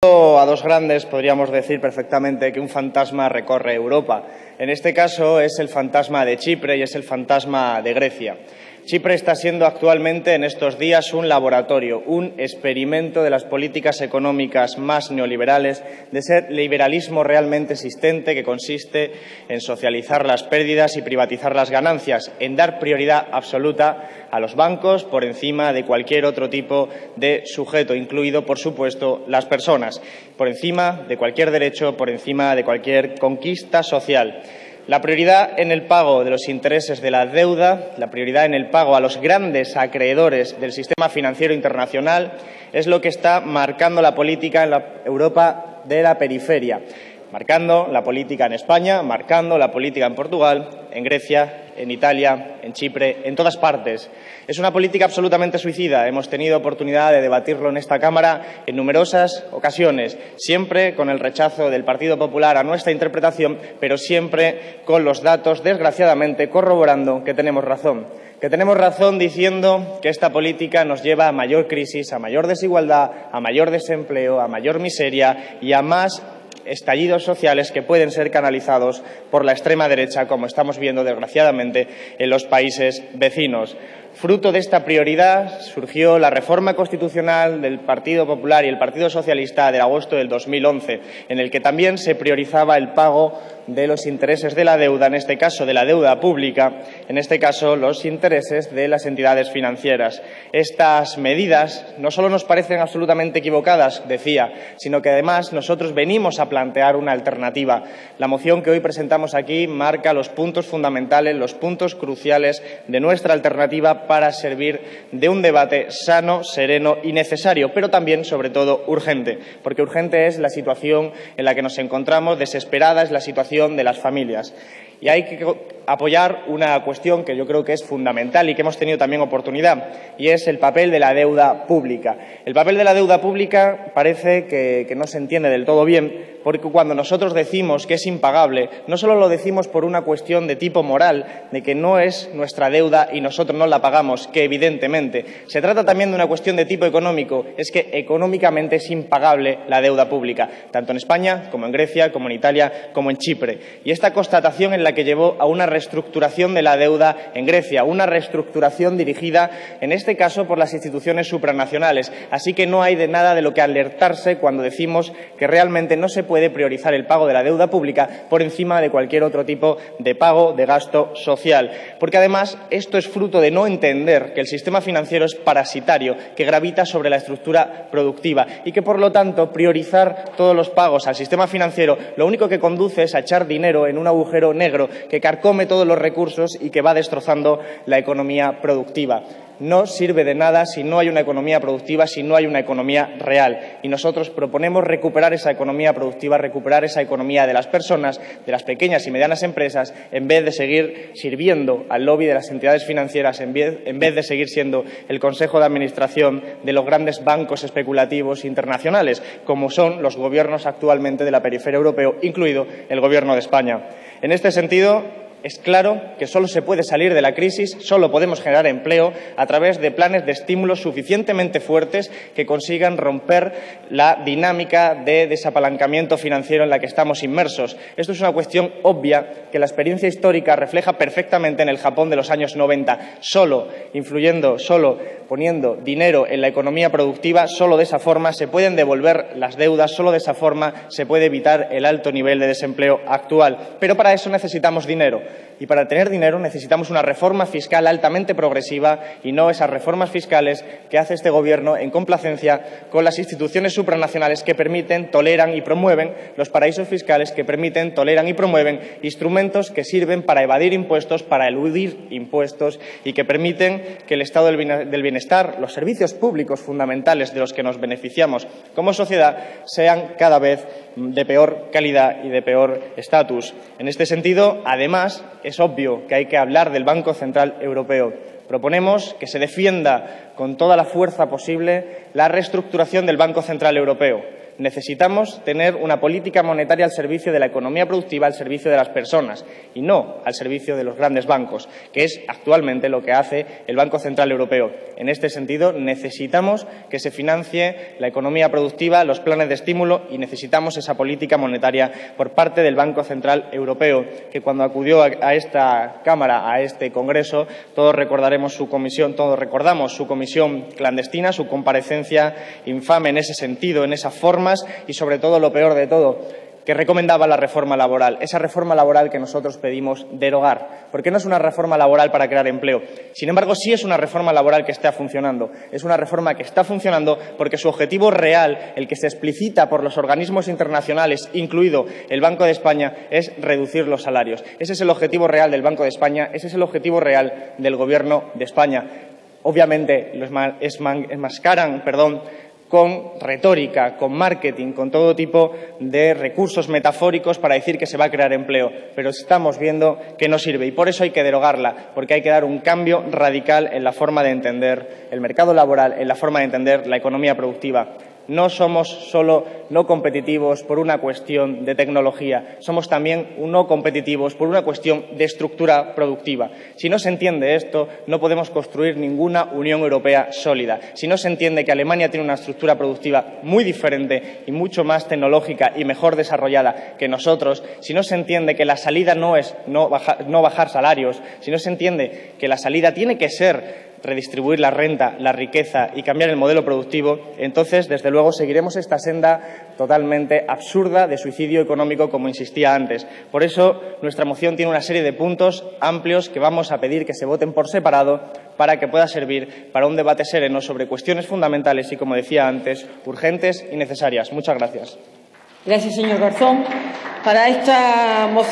A dos grandes podríamos decir perfectamente que un fantasma recorre Europa. En este caso es el fantasma de Chipre y es el fantasma de Grecia. Chipre está siendo actualmente en estos días un laboratorio, un experimento de las políticas económicas más neoliberales, de ese liberalismo realmente existente que consiste en socializar las pérdidas y privatizar las ganancias, en dar prioridad absoluta a los bancos por encima de cualquier otro tipo de sujeto, incluido, por supuesto, las personas, por encima de cualquier derecho, por encima de cualquier conquista social. La prioridad en el pago de los intereses de la deuda, la prioridad en el pago a los grandes acreedores del sistema financiero internacional es lo que está marcando la política en la Europa de la periferia, marcando la política en España, marcando la política en Portugal, en Grecia, en Italia, en Chipre, en todas partes. Es una política absolutamente suicida. Hemos tenido oportunidad de debatirlo en esta Cámara en numerosas ocasiones, siempre con el rechazo del Partido Popular a nuestra interpretación, pero siempre con los datos, desgraciadamente, corroborando que tenemos razón. Que tenemos razón diciendo que esta política nos lleva a mayor crisis, a mayor desigualdad, a mayor desempleo, a mayor miseria y a más estallidos sociales que pueden ser canalizados por la extrema derecha, como estamos viendo, desgraciadamente, en los países vecinos. Fruto de esta prioridad surgió la reforma constitucional del Partido Popular y el Partido Socialista de agosto del 2011, en el que también se priorizaba el pago de los intereses de la deuda, en este caso de la deuda pública, en este caso los intereses de las entidades financieras. Estas medidas no solo nos parecen absolutamente equivocadas, decía, sino que además nosotros venimos a plantear una alternativa. La moción que hoy presentamos aquí marca los puntos fundamentales, los puntos cruciales de nuestra alternativa para servir de un debate sano, sereno y necesario, pero también, sobre todo, urgente, porque urgente es la situación en la que nos encontramos, desesperada es la situación de las familias. Y hay que apoyar una cuestión que yo creo que es fundamental y que hemos tenido también oportunidad, y es el papel de la deuda pública. El papel de la deuda pública parece que no se entiende del todo bien, porque cuando nosotros decimos que es impagable, no solo lo decimos por una cuestión de tipo moral, de que no es nuestra deuda y nosotros no la pagamos, que evidentemente se trata también de una cuestión de tipo económico, es que económicamente es impagable la deuda pública, tanto en España como en Grecia, como en Italia, como en Chipre. Y esta constatación en la que llevó a una reestructuración de la deuda en Grecia, una reestructuración dirigida, en este caso, por las instituciones supranacionales. Así que no hay de nada de lo que alertarse cuando decimos que realmente no se puede priorizar el pago de la deuda pública por encima de cualquier otro tipo de pago, de gasto social. Porque además esto es fruto de no entender que el sistema financiero es parasitario, que gravita sobre la estructura productiva y que, por lo tanto, priorizar todos los pagos al sistema financiero lo único que conduce es a echar dinero en un agujero negro que carcome todos los recursos y que va destrozando la economía productiva. No sirve de nada si no hay una economía productiva, si no hay una economía real. Y nosotros proponemos recuperar esa economía productiva, recuperar esa economía de las personas, de las pequeñas y medianas empresas, en vez de seguir sirviendo al lobby de las entidades financieras, en vez de seguir siendo el consejo de administración de los grandes bancos especulativos internacionales, como son los gobiernos actualmente de la periferia europea, incluido el Gobierno de España. En este sentido, es claro que solo se puede salir de la crisis, solo podemos generar empleo a través de planes de estímulo suficientemente fuertes que consigan romper la dinámica de desapalancamiento financiero en la que estamos inmersos. Esto es una cuestión obvia que la experiencia histórica refleja perfectamente en el Japón de los años 90. Solo influyendo, solo poniendo dinero en la economía productiva, solo de esa forma se pueden devolver las deudas, solo de esa forma se puede evitar el alto nivel de desempleo actual. Pero para eso necesitamos dinero. Y para tener dinero necesitamos una reforma fiscal altamente progresiva y no esas reformas fiscales que hace este Gobierno en complacencia con las instituciones supranacionales que permiten, toleran y promueven los paraísos fiscales, que permiten, toleran y promueven instrumentos que sirven para evadir impuestos, para eludir impuestos y que permiten que el estado del bienestar, los servicios públicos fundamentales de los que nos beneficiamos como sociedad, sean cada vez de peor calidad y de peor estatus. En este sentido, además, es obvio que hay que hablar del Banco Central Europeo. Proponemos que se defienda con toda la fuerza posible la reestructuración del Banco Central Europeo. Necesitamos tener una política monetaria al servicio de la economía productiva, al servicio de las personas y no al servicio de los grandes bancos, que es actualmente lo que hace el Banco Central Europeo. En este sentido, necesitamos que se financie la economía productiva, los planes de estímulo y necesitamos esa política monetaria por parte del Banco Central Europeo, que cuando acudió a esta Cámara, a este Congreso, todos recordamos su comisión clandestina, su comparecencia infame en ese sentido, en esas formas y, sobre todo, lo peor de todo, que recomendaba la reforma laboral, esa reforma laboral que nosotros pedimos derogar, porque no es una reforma laboral para crear empleo. Sin embargo, sí es una reforma laboral que está funcionando. Es una reforma que está funcionando porque su objetivo real, el que se explicita por los organismos internacionales, incluido el Banco de España, es reducir los salarios. Ese es el objetivo real del Banco de España, ese es el objetivo real del Gobierno de España. Obviamente, lo enmascaran, con retórica, con marketing, con todo tipo de recursos metafóricos para decir que se va a crear empleo. Pero estamos viendo que no sirve y por eso hay que derogarla, porque hay que dar un cambio radical en la forma de entender el mercado laboral, en la forma de entender la economía productiva. No somos solo no competitivos por una cuestión de tecnología, somos también no competitivos por una cuestión de estructura productiva. Si no se entiende esto, no podemos construir ninguna Unión Europea sólida. Si no se entiende que Alemania tiene una estructura productiva muy diferente y mucho más tecnológica y mejor desarrollada que nosotros, si no se entiende que la salida no es no bajar salarios, si no se entiende que la salida tiene que ser redistribuir la renta, la riqueza y cambiar el modelo productivo, entonces, desde luego, seguiremos esta senda totalmente absurda de suicidio económico, como insistía antes. Por eso, nuestra moción tiene una serie de puntos amplios que vamos a pedir que se voten por separado para que pueda servir para un debate sereno sobre cuestiones fundamentales y, como decía antes, urgentes y necesarias. Muchas gracias. Gracias, señor Garzón. Para esta moción